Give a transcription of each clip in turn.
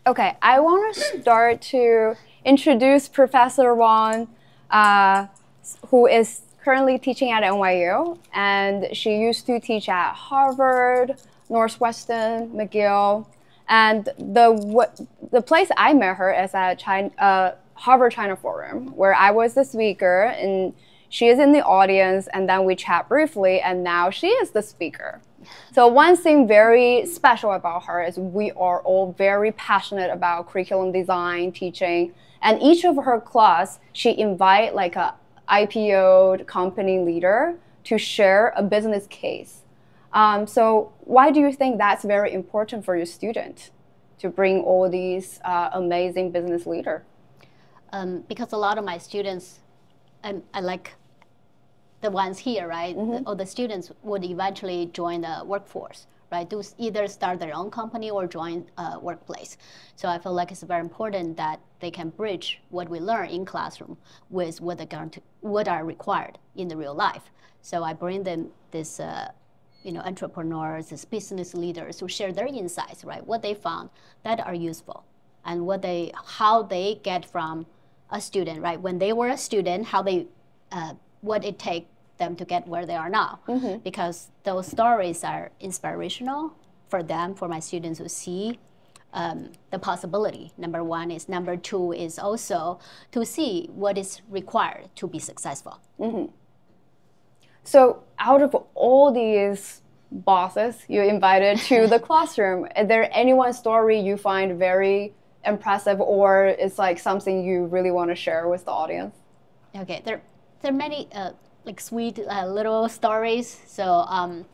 Okay, I want to start to introduce Professor Wang, who is currently teaching at NYU, and she used to teach at Harvard, Northwestern, McGill, and the place I met her is at Harvard China Forum, where I was the speaker, and she is in the audience, and then we chat briefly, and now she is the speaker. So one thing very special about her is we are all very passionate about curriculum design, teaching, and each of her class, she invite like a IPO company leader to share a business case. So why do you think that's very important for your student to bring all these amazing business leaders? Because a lot of my students, I like the ones here, right? Mm-hmm. All the students would eventually join the workforce, right? To either start their own company or join a workplace. So I feel like it's very important that they can bridge what we learn in classroom with what are required in the real life. So I bring them this, entrepreneurs, this business leaders who share their insights, right? What they found that are useful, and how they get from a student, right? When they were a student, what it takes them to get where they are now. Mm-hmm. Because those stories are inspirational for them, for my students to see the possibility. Number one is. Number two is also to see what is required to be successful. Mm-hmm. So out of all these bosses you invited to the classroom, is there any one story you find very impressive, or it's like something you really want to share with the audience? Okay, there are many like sweet little stories. So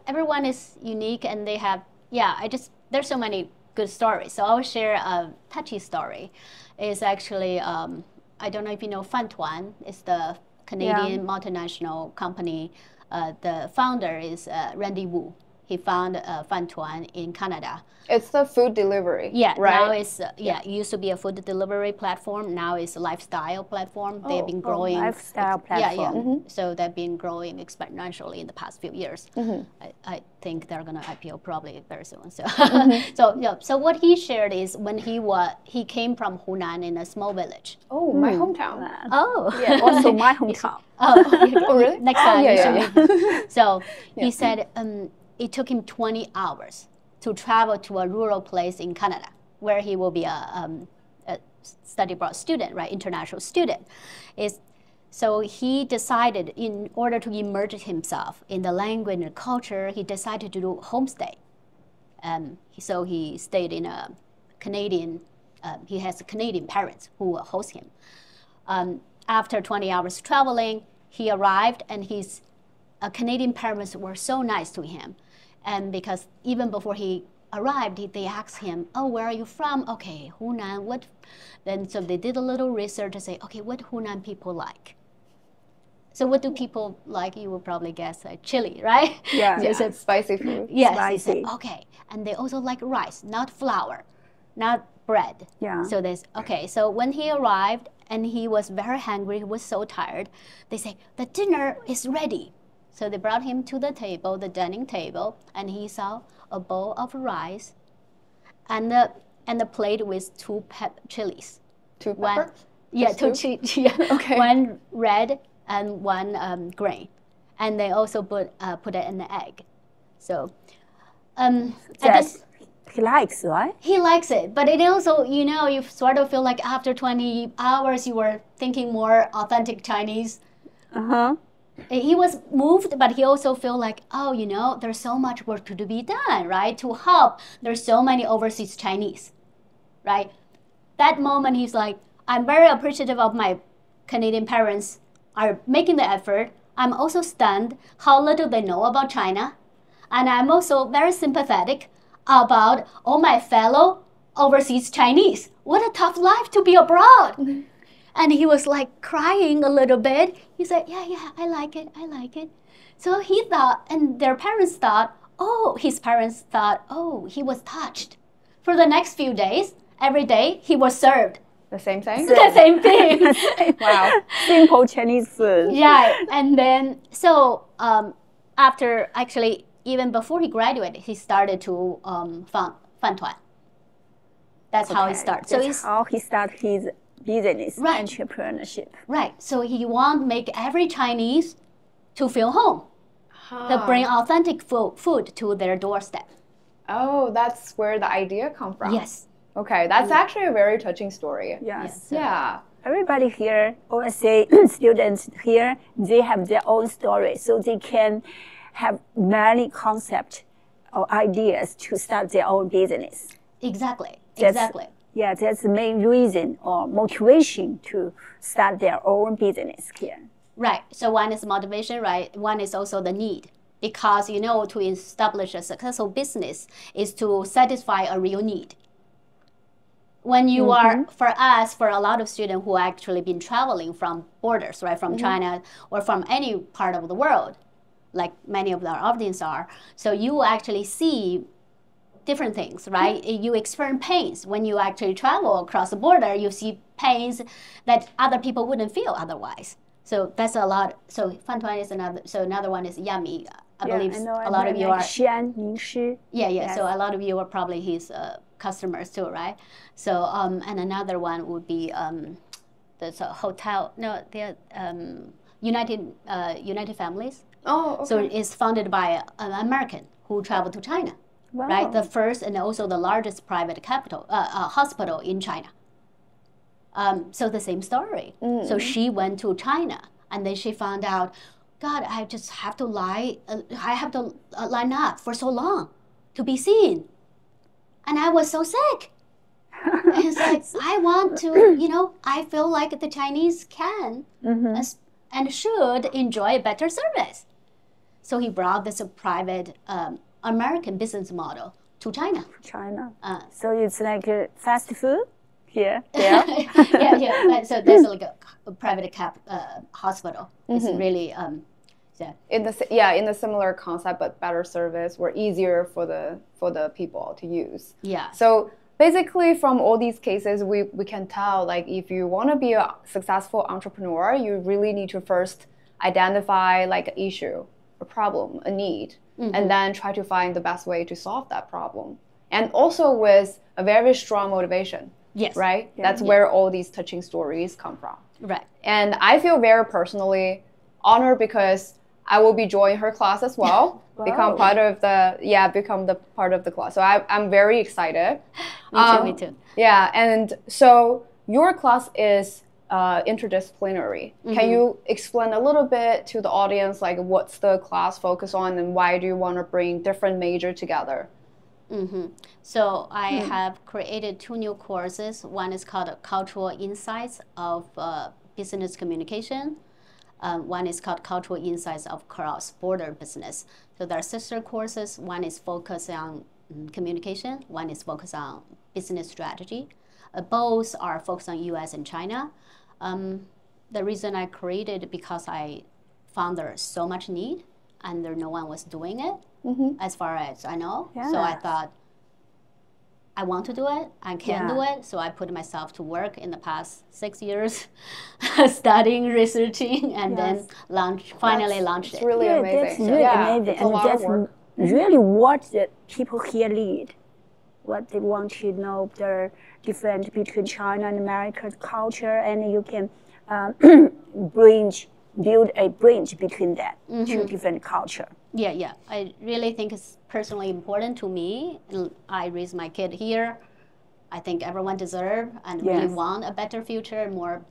everyone is unique, and they have there's so many good stories. So I'll share a touchy story. It's actually I don't know if you know Fantuan. It's the Canadian multinational company. The founder is Randy Wu. He found Fantuan in Canada. It's the food delivery. Yeah, right? now it's it used to be a food delivery platform. Now it's a lifestyle platform. They've been growing. Lifestyle platform. Yeah. Mm-hmm. So they've been growing exponentially in the past few years. Mm-hmm. I think they're gonna IPO probably very soon. So, Mm-hmm. So what he shared is when he came from Hunan in a small village. Oh, my hometown. Oh, Yeah. Also my hometown. Oh, really? Next time. Yeah. So Yeah. he said it took him 20 hours to travel to a rural place in Canada, where he will be a study abroad student, right, international student. So he decided, in order to immerse himself in the language and culture, he decided to do homestay. So he stayed in a Canadian, he has Canadian parents who will host him. After 20 hours traveling, he arrived, and his Canadian parents were so nice to him. And because even before he arrived, they asked him, "Oh, where are you from?" Okay, Hunan. What? Then so they did a little research and say, "Okay, what Hunan people like?" So what do people like? You will probably guess chili, right? Yeah. Yeah. It's spicy food. Yes. Spicy. He said, okay, and they also like rice, not flour, not bread. Yeah. So okay. So when he arrived and he was very hungry, he was so tired. They say the dinner is ready. So they brought him to the table, the dining table, and he saw a bowl of rice, and the plate with two chilies. Two peppers? Yeah, Just two two? chilies. Yeah. Okay. One red and one green, and they also put it in the egg. So, He likes, right? he likes it, but it also, you sort of feel like after 20 hours you were thinking more authentic Chinese. Uh-huh. He was moved, but he also feel like, there's so much work to be done, right? To help, there's so many overseas Chinese, right? That moment, he's like, I'm very appreciative of my Canadian parents are making the effort. I'm also stunned how little they know about China. And I'm also very sympathetic about all my fellow overseas Chinese. What a tough life to be abroad. Mm-hmm. And he was like crying a little bit. He said, yeah, I like it. So he thought, and their parents thought, his parents thought, he was touched. For the next few days, every day, he was served. The same thing? The same thing. Wow. Simple Chinese food. Yeah, and then, so after, actually, even before he graduated, he started to Fantuan. That's how it starts. So That's how he started his business, Right. entrepreneurship. right. So he wants to make every Chinese to feel home, to bring authentic food to their doorstep. Oh, that's where the idea comes from. Yes. Okay, that's actually a very touching story. Yes. Yeah. Everybody here, or say students here, they have their own story, so they can have many concepts or ideas to start their own business. Exactly. That's- Exactly. Yeah, that's the main reason or motivation to start their own business here. Right. So one is motivation, right? One is also the need. Because, you know, to establish a successful business is to satisfy a real need. When you are, for us, for a lot of students who actually been traveling from borders, right, from China or from any part of the world, like many of our audience are, so you actually see different things, right? You experience pains when you actually travel across the border. You see pains that other people wouldn't feel otherwise. So that's a lot. So Fantuan is another. So another one is Yummy. I believe I know, a lot of you like are. Xian, Ningshi. Yeah. Yes. So a lot of you are probably his customers too, right? So and another one would be there's a hotel. No, they're United Families. Oh, okay. So it's founded by an American who traveled to China. Wow. Right, the first and also the largest private hospital in China. So the same story. So she went to China, and then she found out, God, I just have to line up for so long to be seen, and I was so sick. And it's like I want to, you know, I feel like the Chinese can and should enjoy a better service. So he brought this private. American business model to China. China. So it's like a fast food here. Yeah. yeah. So there's like a private hospital. It's really in the similar concept, but better service, or easier for the people to use. Yeah. So basically, from all these cases, we can tell, like, if you want to be a successful entrepreneur, you really need to first identify like an issue, a problem, a need, and then try to find the best way to solve that problem. And also with a very strong motivation. Yes. Right? That's where all these touching stories come from. Right. And I feel very personally honored because I will be joining her class as well. Wow. Become part of the class. So I'm very excited. Me too. Yeah, and so your class is interdisciplinary. Can you explain a little bit to the audience, like what's the class focus on and why do you want to bring different majors together? So I have created 2 new courses. One is called Cultural Insights of Business Communication. One is called Cultural Insights of Cross-Border Business. So there are sister courses. One is focused on communication. One is focused on business strategy. Both are focused on US and China. The reason I created because I found there's so much need and no one was doing it as far as I know. Yeah. So I thought, I want to do it, I can do it. So I put myself to work in the past 6 years, studying, researching, and then finally launched it. It's really amazing. That's really amazing. It's a And lot that's of work. really what the people here need. What they want to know, the difference between China and American culture, and you can build a bridge between that two different culture. Yeah. I really think it's personally important to me. I raised my kid here. I think everyone deserves and really want a better future, more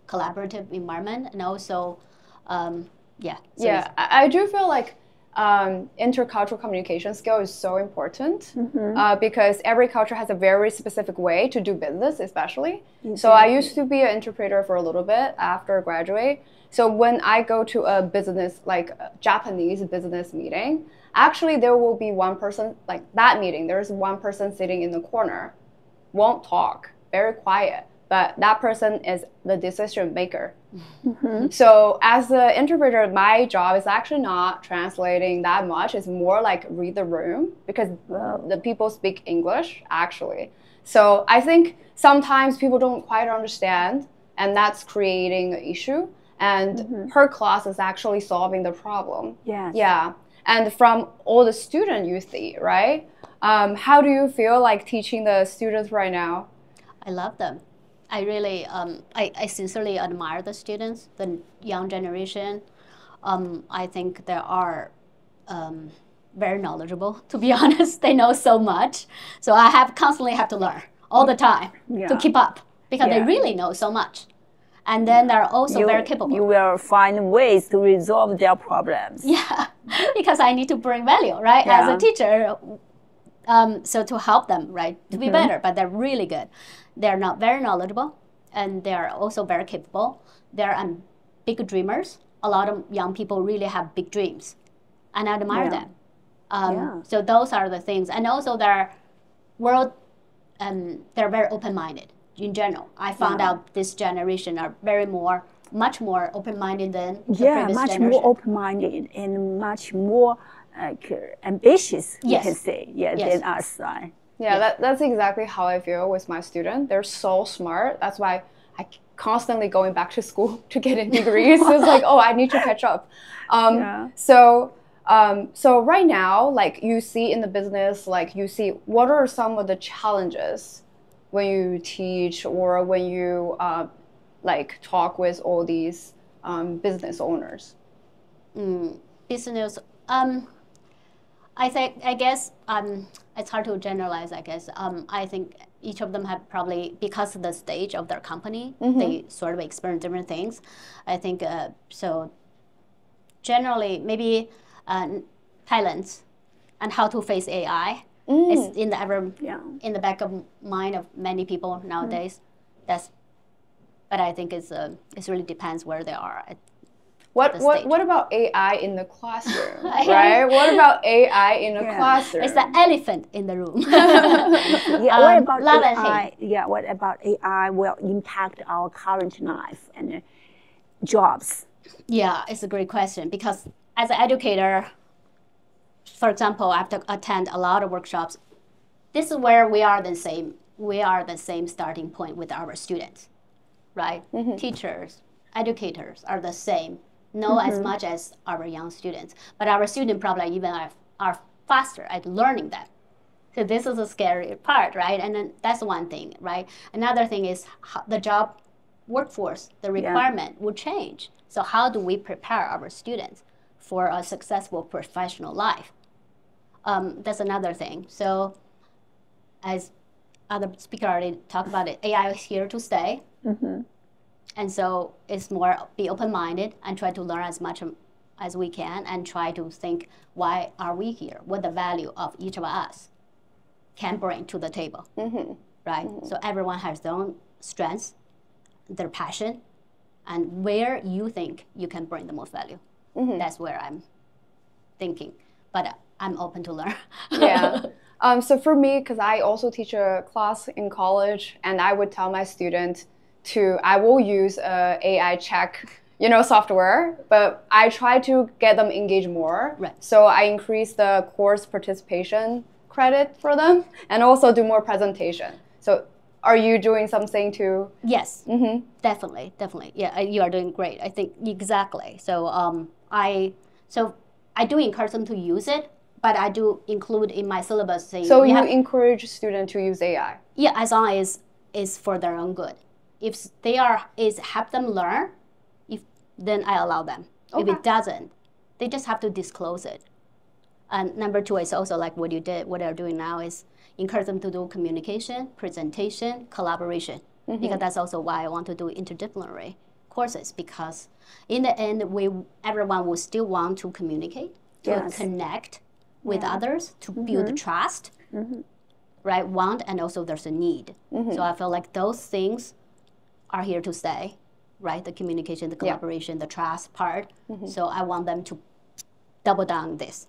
collaborative environment, and also, I do feel like intercultural communication skill is so important because every culture has a very specific way to do business, especially. So I used to be an interpreter for a little bit after graduate. So when I go to a business, like a Japanese business meeting, actually there will be one person, like that meeting, there's one person sitting in the corner, won't talk, very quiet, but that person is the decision maker. So as an interpreter, my job is actually not translating that much. It's more like read the room because the people speak English, actually. So I think sometimes people don't quite understand, and that's creating an issue. And her class is actually solving the problem. Yes. Yeah. And from all the students you see, right? How do you feel like teaching the students right now? I love them. I really, I sincerely admire the students, the young generation. I think they are very knowledgeable, to be honest. They know so much. So I constantly have to learn all the time to keep up because they really know so much. And then they're also very capable. You will find ways to resolve their problems. Yeah, because I need to bring value, right? As a teacher, so to help them, right, to be better. But they're really good. They're not very knowledgeable, and they're also very capable. They're big dreamers. A lot of young people really have big dreams, and I admire them. So those are the things, and also they're very open-minded in general. I found out this generation are much more open-minded than the previous much generation. more open-minded and much more ambitious, you can say, than us. Yeah, that's exactly how I feel with my students. They're so smart. That's why I constantly going back to school to get a degree. So it's like, oh, I need to catch up. So right now, like you see in the business, like you see what are some of the challenges when you teach or when you like talk with all these business owners? Business, I guess it's hard to generalize, I guess. I think each of them have probably, because of the stage of their company, they sort of experience different things. I think, so generally, maybe talents and how to face AI is in the back of mind of many people nowadays. But I think it really depends where they are. What about AI in the classroom, right? What about AI in the classroom? It's the elephant in the room. What about AI? Yeah, what about AI will impact our current life and jobs? Yeah, it's a great question because as an educator, for example, I have to attend a lot of workshops. This is where we are the same. We are the same starting point with our students, right? Teachers, educators are the same. Know as much as our young students, but our students probably even are faster at learning them. So this is a scary part, right? And then that's one thing, right? Another thing is the job workforce, the requirement will change. So how do we prepare our students for a successful professional life? That's another thing. So as other speaker already talked about it, AI is here to stay. And so it's more be open-minded and try to learn as much as we can and try to think, why are we here? What the value of each of us can bring to the table, right? So everyone has their own strengths, their passion, and where you think you can bring the most value. That's where I'm thinking, but I'm open to learn. So for me, because I also teach a class in college, and I would tell my students I will use AI check, software, but I try to get them engaged more. Right. So I increase the course participation credit for them and also do more presentation. So are you doing something too? Yes, definitely. Yeah, you are doing great. I think exactly. So I do encourage them to use it, but I do include in my syllabus saying. So you encourage students to use AI? Yeah, as long as it's for their own good. If they help them learn, then I allow them. If it doesn't, they just have to disclose it. And number two is also like what they're doing now is encourage them to do communication, presentation, collaboration. Because that's also why I want to do interdisciplinary courses, because in the end, everyone will still want to communicate, to connect with others, to build trust, right? And also there's a need. So I feel like those things are here to stay, right? The communication, the collaboration, the trust part. So I want them to double down on this.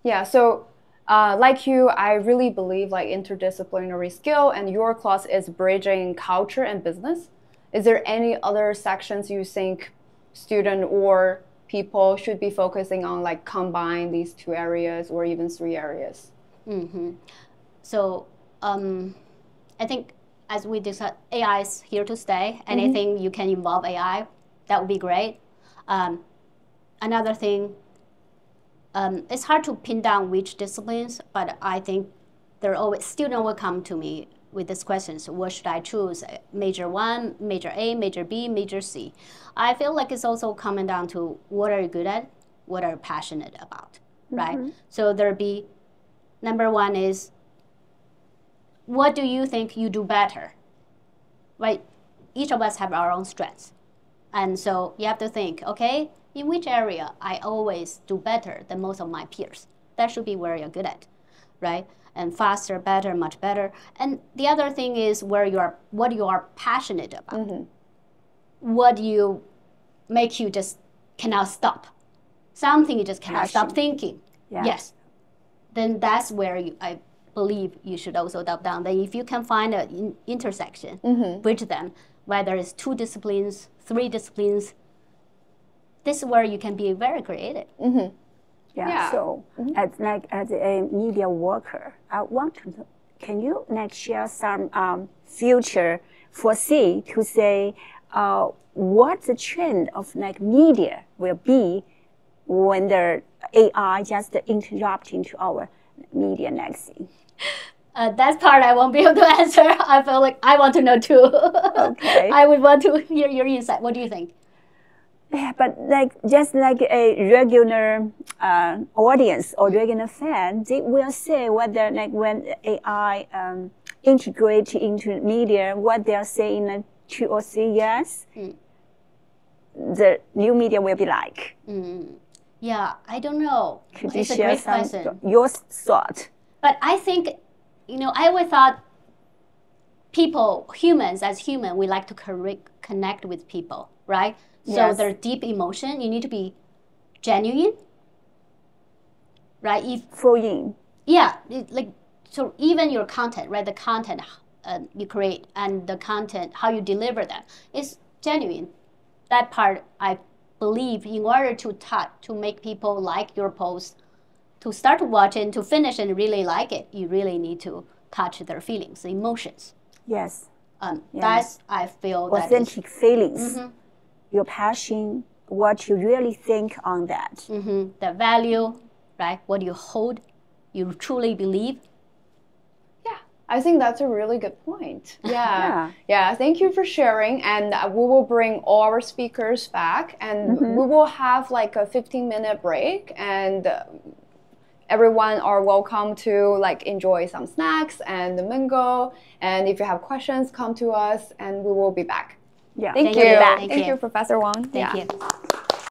Yeah, so like you, I really believe like interdisciplinary skill, and your class is bridging culture and business. Is there any other sections you think student or people should be focusing on, like combine these two areas or even three areas? So I think as we discussed, AI is here to stay. Anything you can involve AI, that would be great. Another thing, it's hard to pin down which disciplines, but I think there always students will come to me with these questions. What should I choose? Major 1, major A, major B, major C. I feel like it's also coming down to what are you good at, what are you passionate about, right? So there'll be, number 1 is, what do you think you do better, right? Each of us have our own strengths. And so you have to think, okay, in which area I always do better than most of my peers? That should be where you're good at, right? And faster, better, much better. And the other thing is what you are passionate about. What you make you just cannot stop. Something you just cannot stop thinking. Yeah. Yes. Then that's where I believe you should also double down. Then if you can find an intersection, bridge them, whether it's 2 disciplines, 3 disciplines, this is where you can be very creative. Yeah. So as a media worker, I want to know, can you share some future foresee to say what the trend of media will be when the AI just interrupting to our media next thing? That part I won't be able to answer. I feel like I want to know too. Okay. I would want to hear your insight. What do you think? Yeah, but just like a regular audience or regular fan, they will say whether when AI integrate into media, what they'll say in 2 or 3 years, the new media will be like. Yeah, I don't know. Could you it's a share great question. your thought? But I think, I always thought humans, we like to connect with people, right? So Yes. their deep emotion, you need to be genuine, right? Full in. Yeah, so even your content, right? The content you create and the content, how you deliver them is genuine. That part, I believe, in order to make people like your post, to start to watch it, to finish and really like it, you really need to touch their feelings, emotions. Yes. That's, I feel, authentic feelings. Your passion, what you really think on that. The value, right? What you hold, you truly believe. Yeah, I think that's a really good point. Yeah. Thank you for sharing. And we will bring all our speakers back, and we will have like a 15-minute break, and everyone are welcome to enjoy some snacks and mingle. And if you have questions, come to us, and we will be back. Yeah. Thank you. you. Thank Thank you. you, Professor Wang. Thank you.